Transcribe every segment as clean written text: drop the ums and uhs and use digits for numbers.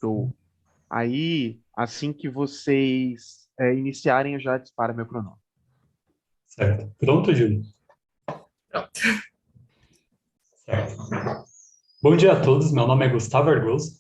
Show. Aí, assim que vocês iniciarem, eu já disparo meu cronômetro. Certo. Pronto, Júlio? Pronto. Certo. Bom dia a todos, meu nome é Gustavo Argoso.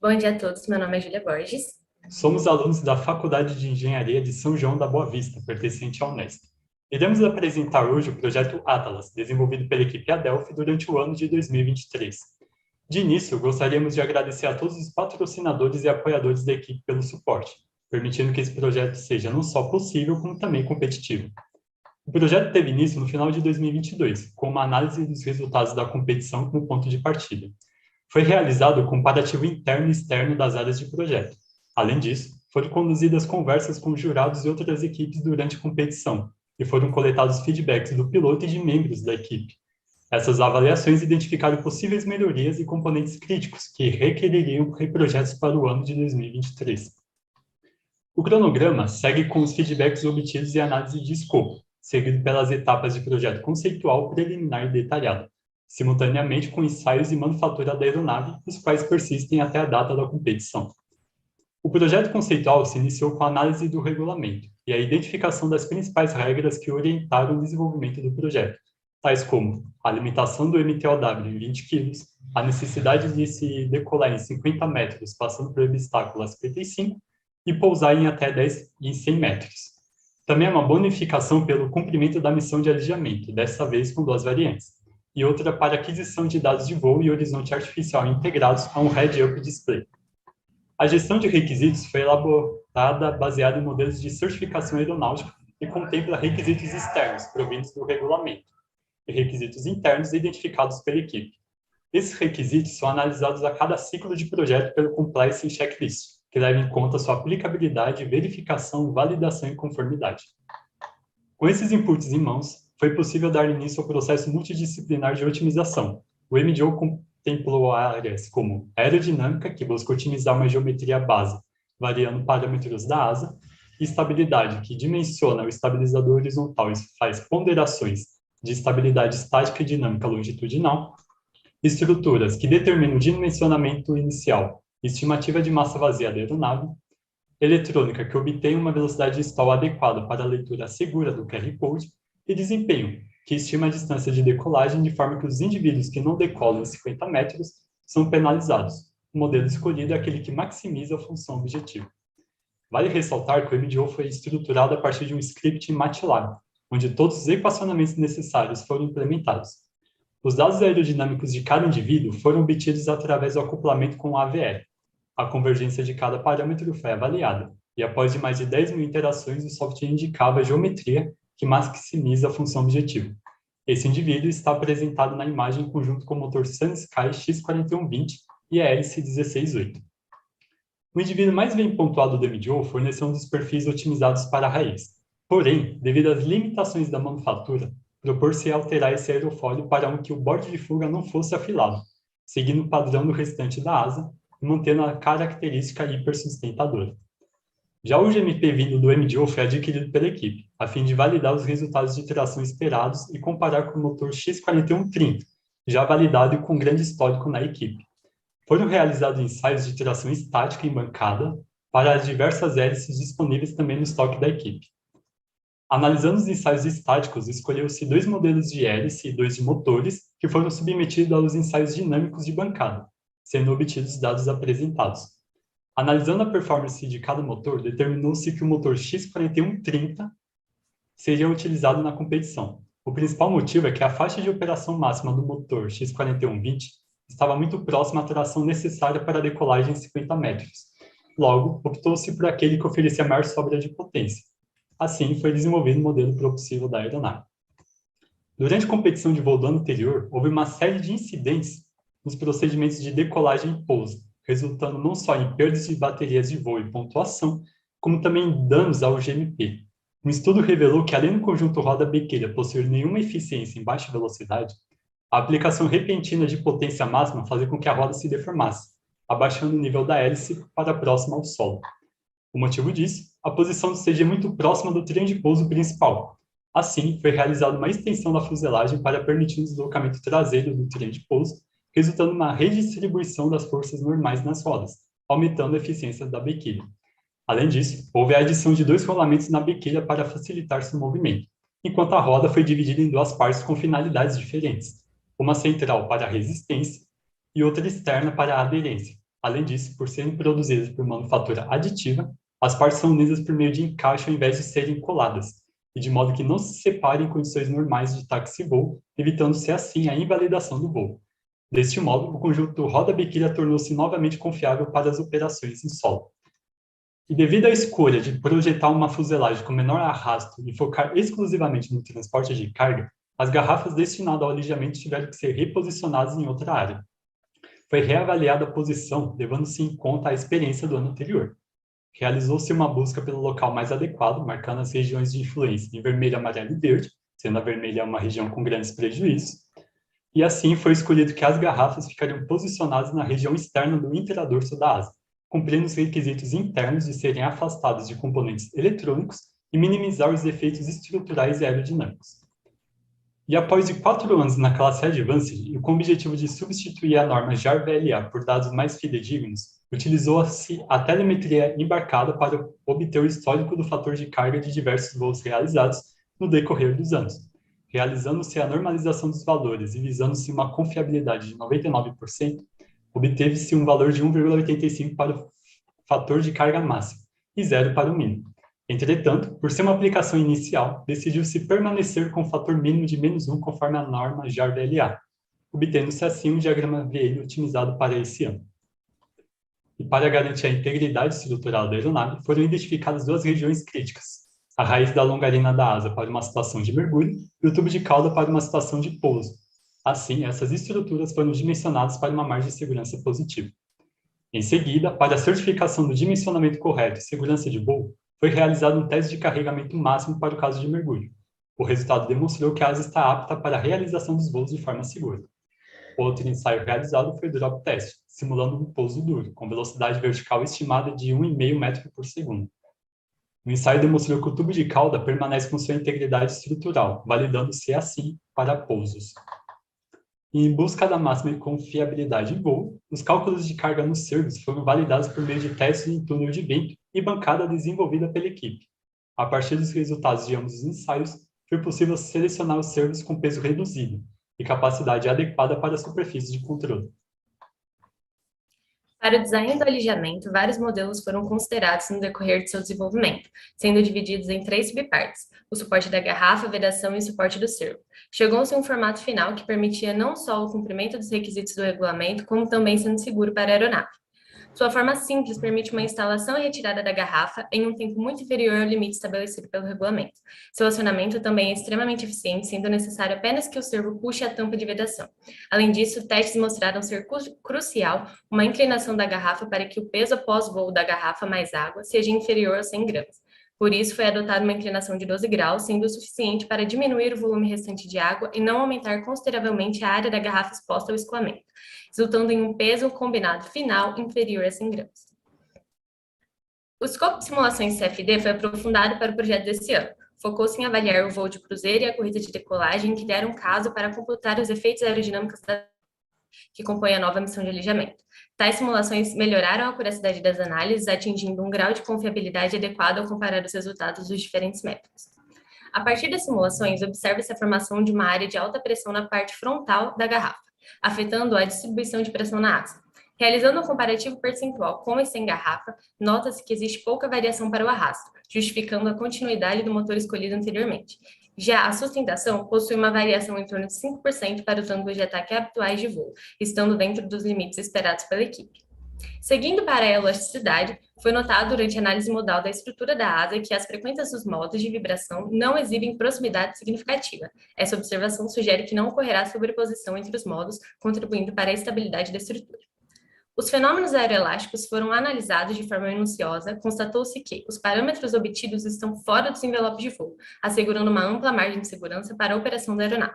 Bom dia a todos, meu nome é Júlia Borges. Somos alunos da Faculdade de Engenharia de São João da Boa Vista, pertencente à Unesp. Iremos apresentar hoje o projeto Atlas, desenvolvido pela equipe Adelphi durante o ano de 2023. De início, gostaríamos de agradecer a todos os patrocinadores e apoiadores da equipe pelo suporte, permitindo que esse projeto seja não só possível, como também competitivo. O projeto teve início no final de 2022, com uma análise dos resultados da competição como ponto de partida. Foi realizado o comparativo interno e externo das áreas de projeto. Além disso, foram conduzidas conversas com jurados e outras equipes durante a competição, e foram coletados feedbacks do piloto e de membros da equipe. Essas avaliações identificaram possíveis melhorias e componentes críticos que requereriam reprojetos para o ano de 2023. O cronograma segue com os feedbacks obtidos e análise de escopo, seguido pelas etapas de projeto conceitual, preliminar e detalhado, simultaneamente com ensaios e manufatura da aeronave, os quais persistem até a data da competição. O projeto conceitual se iniciou com a análise do regulamento e a identificação das principais regras que orientaram o desenvolvimento do projeto, tais como a limitação do MTOW em 20 kg, a necessidade de se decolar em 50 metros, passando por obstáculo a 55, e pousar em até 10 em 100 metros. Também há uma bonificação pelo cumprimento da missão de alijamento, dessa vez com 2 variantes, e outra para aquisição de dados de voo e horizonte artificial integrados a um head-up display. A gestão de requisitos foi elaborada baseada em modelos de certificação aeronáutica e contempla requisitos externos provindos do regulamento e requisitos internos identificados pela equipe. Esses requisitos são analisados a cada ciclo de projeto pelo Compliance Checklist, que leva em conta sua aplicabilidade, verificação, validação e conformidade. Com esses inputs em mãos, foi possível dar início ao processo multidisciplinar de otimização. O MDO contemplou áreas como aerodinâmica, que busca otimizar uma geometria base, variando parâmetros da asa, e estabilidade, que dimensiona o estabilizador horizontal e faz ponderações de estabilidade estática e dinâmica longitudinal, estruturas, que determinam o dimensionamento inicial, estimativa de massa vazia da aeronave, eletrônica, que obtém uma velocidade de stall adequada para a leitura segura do QR Code, e desempenho, que estima a distância de decolagem de forma que os indivíduos que não decolam em 50 metros são penalizados. O modelo escolhido é aquele que maximiza a função objetiva. Vale ressaltar que o MDO foi estruturado a partir de um script em MATLAB, onde todos os equacionamentos necessários foram implementados. Os dados aerodinâmicos de cada indivíduo foram obtidos através do acoplamento com o AVR. A convergência de cada parâmetro foi avaliada, e após de mais de 10 mil interações, o software indicava a geometria que maximiza a função objetiva. Esse indivíduo está apresentado na imagem em conjunto com o motor SunSky X4120 e a hélice 168. O indivíduo mais bem pontuado do MDO forneceu um dos perfis otimizados para a raiz. Porém, devido às limitações da manufatura, propôs-se alterar esse aerofólio para um que o borde de fuga não fosse afilado, seguindo o padrão do restante da asa e mantendo a característica hipersustentadora. Já o GMP vindo do MDO foi adquirido pela equipe, a fim de validar os resultados de tração esperados e comparar com o motor X4130, já validado e com grande histórico na equipe. Foram realizados ensaios de tração estática em bancada para as diversas hélices disponíveis também no estoque da equipe. Analisando os ensaios estáticos, escolheu-se 2 modelos de hélice e 2 de motores, que foram submetidos aos ensaios dinâmicos de bancada, sendo obtidos os dados apresentados. Analisando a performance de cada motor, determinou-se que o motor X4130 seria utilizado na competição. O principal motivo é que a faixa de operação máxima do motor X4120 estava muito próxima à tração necessária para a decolagem em 50 metros. Logo, optou-se por aquele que oferecia maior sobra de potência. Assim, foi desenvolvido o modelo propulsivo da aeronave. Durante a competição de voo do ano anterior, houve uma série de incidentes nos procedimentos de decolagem e pouso, resultando não só em perdas de baterias de voo e pontuação, como também em danos ao GMP. Um estudo revelou que, além do conjunto roda-biqueira possuir nenhuma eficiência em baixa velocidade, a aplicação repentina de potência máxima fazia com que a roda se deformasse, abaixando o nível da hélice para próxima ao solo. O motivo disso, a posição do CG é muito próxima do trem de pouso principal. Assim, foi realizada uma extensão da fuselagem para permitir o deslocamento traseiro do trem de pouso, resultando numa redistribuição das forças normais nas rodas, aumentando a eficiência da biquília. Além disso, houve a adição de 2 rolamentos na biquília para facilitar seu movimento, enquanto a roda foi dividida em 2 partes com finalidades diferentes, uma central para a resistência e outra externa para a aderência. Além disso, por serem produzidas por manufatura aditiva, as partes são unidas por meio de encaixe ao invés de serem coladas, e de modo que não se separem em condições normais de táxi-voo, evitando-se assim a invalidação do voo. Deste modo, o conjunto roda-biquília tornou-se novamente confiável para as operações em solo. E devido à escolha de projetar uma fuselagem com menor arrasto e focar exclusivamente no transporte de carga, as garrafas destinadas ao alijamento tiveram que ser reposicionadas em outra área. Foi reavaliada a posição, levando-se em conta a experiência do ano anterior. Realizou-se uma busca pelo local mais adequado, marcando as regiões de influência em vermelho, amarelo e verde, sendo a vermelha uma região com grandes prejuízos. E assim foi escolhido que as garrafas ficariam posicionadas na região externa do interadorso da asa, cumprindo os requisitos internos de serem afastados de componentes eletrônicos e minimizar os efeitos estruturais e aerodinâmicos. E após de 4 anos na classe Advanced, e com o objetivo de substituir a norma JAR-VLA por dados mais fidedignos, utilizou-se a telemetria embarcada para obter o histórico do fator de carga de diversos voos realizados no decorrer dos anos. Realizando-se a normalização dos valores e visando-se uma confiabilidade de 99%, obteve-se um valor de 1,85 para o fator de carga máximo e 0 para o mínimo. Entretanto, por ser uma aplicação inicial, decidiu-se permanecer com o fator mínimo de -1 conforme a norma JAR-VLA, obtendo-se assim um diagrama VL otimizado para esse ano. E para garantir a integridade estrutural da aeronave, foram identificadas 2 regiões críticas: a raiz da longarina da asa para uma situação de mergulho e o tubo de cauda para uma situação de pouso. Assim, essas estruturas foram dimensionadas para uma margem de segurança positiva. Em seguida, para a certificação do dimensionamento correto e segurança de voo, foi realizado um teste de carregamento máximo para o caso de mergulho. O resultado demonstrou que a asa está apta para a realização dos voos de forma segura. Outro ensaio realizado foi o drop test, simulando um pouso duro, com velocidade vertical estimada de 1,5 metro por segundo. O ensaio demonstrou que o tubo de cauda permanece com sua integridade estrutural, validando-se assim para pousos. E em busca da máxima confiabilidade em voo, os cálculos de carga nos servos foram validados por meio de testes em túnel de vento e bancada desenvolvida pela equipe. A partir dos resultados de ambos os ensaios, foi possível selecionar os servos com peso reduzido e capacidade adequada para a superfície de controle. Para o design do alijamento, vários modelos foram considerados no decorrer de seu desenvolvimento, sendo divididos em 3 subpartes: o suporte da garrafa, a vedação e o suporte do servo. Chegou-se a um formato final que permitia não só o cumprimento dos requisitos do regulamento, como também sendo seguro para a aeronave. Sua forma simples permite uma instalação e retirada da garrafa em um tempo muito inferior ao limite estabelecido pelo regulamento. Seu acionamento também é extremamente eficiente, sendo necessário apenas que o servo puxe a tampa de vedação. Além disso, testes mostraram ser crucial uma inclinação da garrafa para que o peso após voo da garrafa mais água seja inferior a 100 gramas. Por isso, foi adotada uma inclinação de 12 graus, sendo o suficiente para diminuir o volume restante de água e não aumentar consideravelmente a área da garrafa exposta ao escoamento, resultando em um peso combinado final inferior a 100 gramas. O escopo de simulações CFD foi aprofundado para o projeto desse ano. Focou-se em avaliar o voo de cruzeiro e a corrida de decolagem, que deram caso para computar os efeitos aerodinâmicos que compõem a nova missão de alijamento. Tais simulações melhoraram a curiosidade das análises, atingindo um grau de confiabilidade adequado ao comparar os resultados dos diferentes métodos. A partir das simulações, observa-se a formação de uma área de alta pressão na parte frontal da garrafa, afetando a distribuição de pressão na asa. Realizando um comparativo percentual com e sem garrafa, nota-se que existe pouca variação para o arrasto, justificando a continuidade do motor escolhido anteriormente. Já a sustentação possui uma variação em torno de 5% para os ângulos de ataque habituais de voo, estando dentro dos limites esperados pela equipe. Seguindo para a elasticidade, foi notado durante a análise modal da estrutura da asa que as frequências dos modos de vibração não exibem proximidade significativa. Essa observação sugere que não ocorrerá sobreposição entre os modos, contribuindo para a estabilidade da estrutura. Os fenômenos aeroelásticos foram analisados de forma minuciosa, constatou-se que os parâmetros obtidos estão fora dos envelopes de voo, assegurando uma ampla margem de segurança para a operação da aeronave.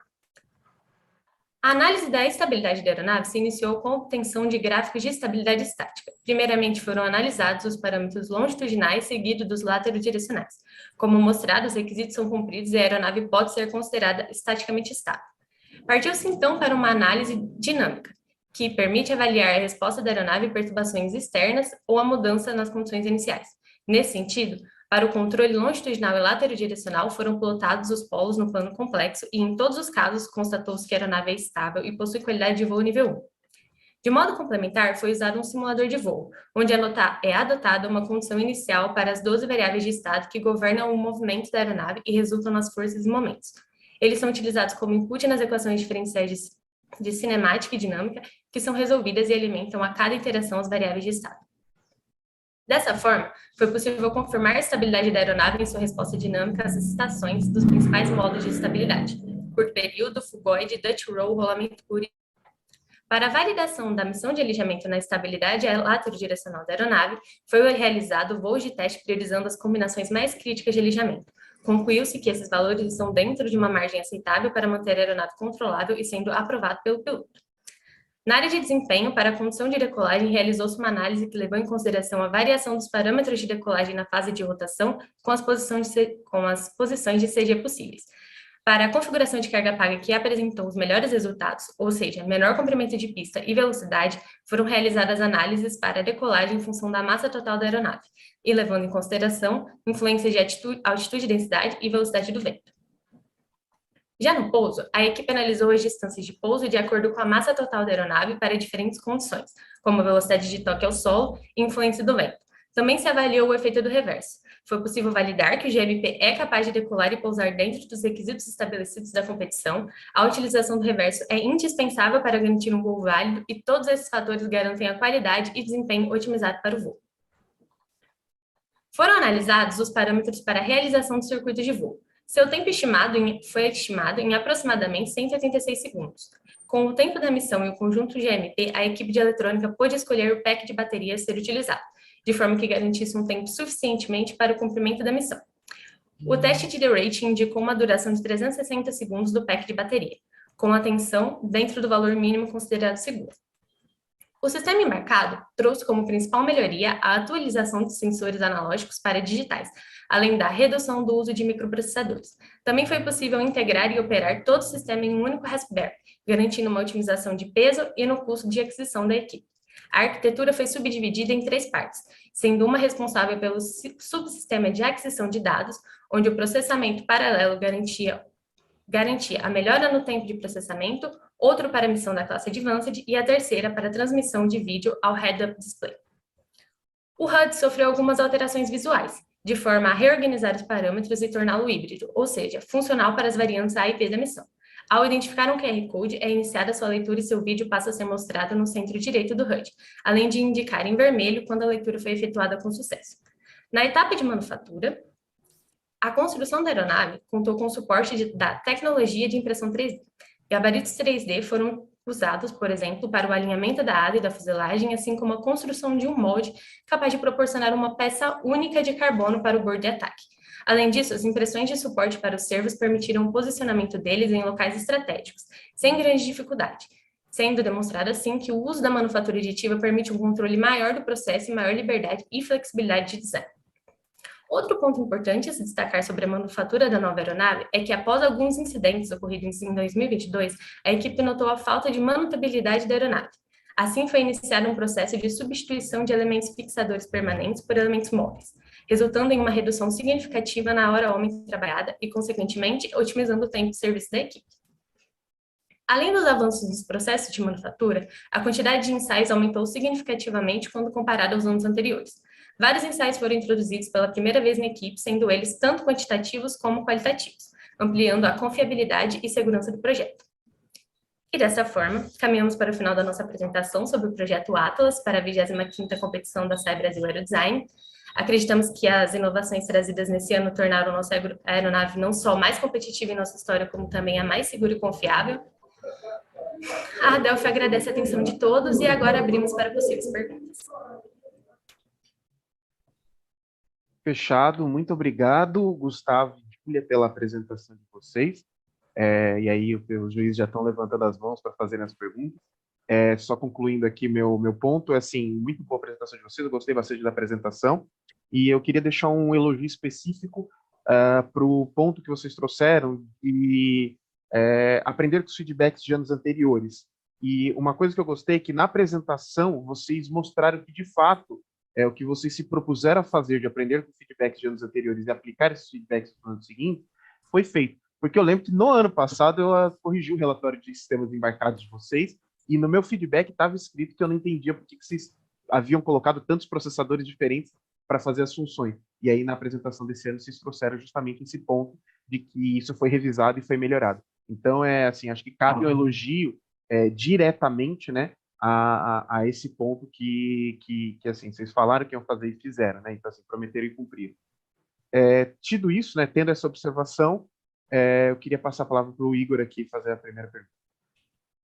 A análise da estabilidade da aeronave se iniciou com a obtenção de gráficos de estabilidade estática. Primeiramente foram analisados os parâmetros longitudinais seguidos dos laterodirecionais. Como mostrado, os requisitos são cumpridos e a aeronave pode ser considerada estaticamente estável. Partiu-se então para uma análise dinâmica. que permite avaliar a resposta da aeronave a perturbações externas ou a mudança nas condições iniciais. Nesse sentido, para o controle longitudinal e laterodirecional, foram plotados os polos no plano complexo e, em todos os casos, constatou-se que a aeronave é estável e possui qualidade de voo nível 1. De modo complementar, foi usado um simulador de voo, onde é adotada uma condição inicial para as 12 variáveis de estado que governam o movimento da aeronave e resultam nas forças e momentos. Eles são utilizados como input nas equações diferenciais de cinemática e dinâmica, que são resolvidas e alimentam a cada iteração as variáveis de estado. Dessa forma, foi possível confirmar a estabilidade da aeronave em sua resposta dinâmica às estações dos principais modos de estabilidade: curto período, fugoide, Dutch roll, rolamento puro. Para a validação da missão de alijamento na estabilidade laterodirecional da aeronave, foi realizado voos de teste priorizando as combinações mais críticas de alijamento. Concluiu-se que esses valores estão dentro de uma margem aceitável para manter a aeronave controlável e sendo aprovado pelo piloto. Na área de desempenho, para a condição de decolagem, realizou-se uma análise que levou em consideração a variação dos parâmetros de decolagem na fase de rotação com as posições de CG possíveis. Para a configuração de carga paga que apresentou os melhores resultados, ou seja, menor comprimento de pista e velocidade, foram realizadas análises para a decolagem em função da massa total da aeronave, e levando em consideração influências de altitude, densidade e velocidade do vento. Já no pouso, a equipe analisou as distâncias de pouso de acordo com a massa total da aeronave para diferentes condições, como a velocidade de toque ao solo e influência do vento. Também se avaliou o efeito do reverso. Foi possível validar que o GMP é capaz de decolar e pousar dentro dos requisitos estabelecidos da competição. A utilização do reverso é indispensável para garantir um voo válido e todos esses fatores garantem a qualidade e desempenho otimizado para o voo. Foram analisados os parâmetros para a realização do circuito de voo. Seu tempo foi estimado em aproximadamente 186 segundos. Com o tempo da missão e o conjunto GMP, a equipe de eletrônica pôde escolher o pack de bateria a ser utilizado, de forma que garantisse um tempo suficientemente para o cumprimento da missão. O teste de rating indicou uma duração de 360 segundos do pack de bateria, com a tensão dentro do valor mínimo considerado seguro. O sistema embarcado trouxe como principal melhoria a atualização de sensores analógicos para digitais, além da redução do uso de microprocessadores. Também foi possível integrar e operar todo o sistema em um único Raspberry, garantindo uma otimização de peso e no custo de aquisição da equipe. A arquitetura foi subdividida em 3 partes, sendo uma responsável pelo subsistema de aquisição de dados, onde o processamento paralelo garantia a melhora no tempo de processamento, outro para a missão da classe Advanced e a terceira para a transmissão de vídeo ao head-up display. O HUD sofreu algumas alterações visuais, de forma a reorganizar os parâmetros e torná-lo híbrido, ou seja, funcional para as variantes A e B da missão. Ao identificar um QR Code, é iniciada sua leitura e seu vídeo passa a ser mostrado no centro direito do HUD, além de indicar em vermelho quando a leitura foi efetuada com sucesso. Na etapa de manufatura, a construção da aeronave contou com o suporte da tecnologia de impressão 3D. Gabaritos 3D foram usados, por exemplo, para o alinhamento da asa e da fuselagem, assim como a construção de um molde capaz de proporcionar uma peça única de carbono para o bordo de ataque. Além disso, as impressões de suporte para os servos permitiram o posicionamento deles em locais estratégicos, sem grande dificuldade, sendo demonstrado assim que o uso da manufatura aditiva permite um controle maior do processo e maior liberdade e flexibilidade de design. Outro ponto importante a se destacar sobre a manufatura da nova aeronave é que, após alguns incidentes ocorridos em 2022, a equipe notou a falta de manutabilidade da aeronave. Assim, foi iniciado um processo de substituição de elementos fixadores permanentes por elementos móveis, resultando em uma redução significativa na hora-homem trabalhada e, consequentemente, otimizando o tempo de serviço da equipe. Além dos avanços nos processos de manufatura, a quantidade de ensaios aumentou significativamente quando comparada aos anos anteriores. Vários ensaios foram introduzidos pela primeira vez na equipe, sendo eles tanto quantitativos como qualitativos, ampliando a confiabilidade e segurança do projeto. E dessa forma, caminhamos para o final da nossa apresentação sobre o projeto Atlas para a 25ª competição da SAI Brasil Aerodesign. Acreditamos que as inovações trazidas nesse ano tornaram nossa aeronave não só mais competitiva em nossa história, como também a mais segura e confiável. A Delphi agradece a atenção de todos e agora abrimos para possíveis perguntas. Fechado, muito obrigado, Gustavo e Júlia, pela apresentação de vocês. E aí os juízes já estão levantando as mãos para fazerem as perguntas. Só concluindo aqui meu ponto, assim, muito boa a apresentação de vocês, eu gostei bastante da apresentação, e eu queria deixar um elogio específico para o ponto que vocês trouxeram e aprender com os feedbacks de anos anteriores. E uma coisa que eu gostei é que na apresentação vocês mostraram que, de fato, o que vocês se propuseram a fazer de aprender com feedbacks de anos anteriores e aplicar esses feedbacks no ano seguinte foi feito. Porque eu lembro que no ano passado eu corrigi o relatório de sistemas embarcados de vocês e no meu feedback estava escrito que eu não entendia por que vocês haviam colocado tantos processadores diferentes para fazer as funções. E aí, na apresentação desse ano, vocês trouxeram justamente esse ponto de que isso foi revisado e foi melhorado. Então, assim, acho que cabe um elogio diretamente, né, a esse ponto que, assim, vocês falaram que iam fazer e fizeram, né? Então, assim, prometeram e cumpriram. Tido isso, né, tendo essa observação, eu queria passar a palavra para o Igor aqui fazer a primeira pergunta.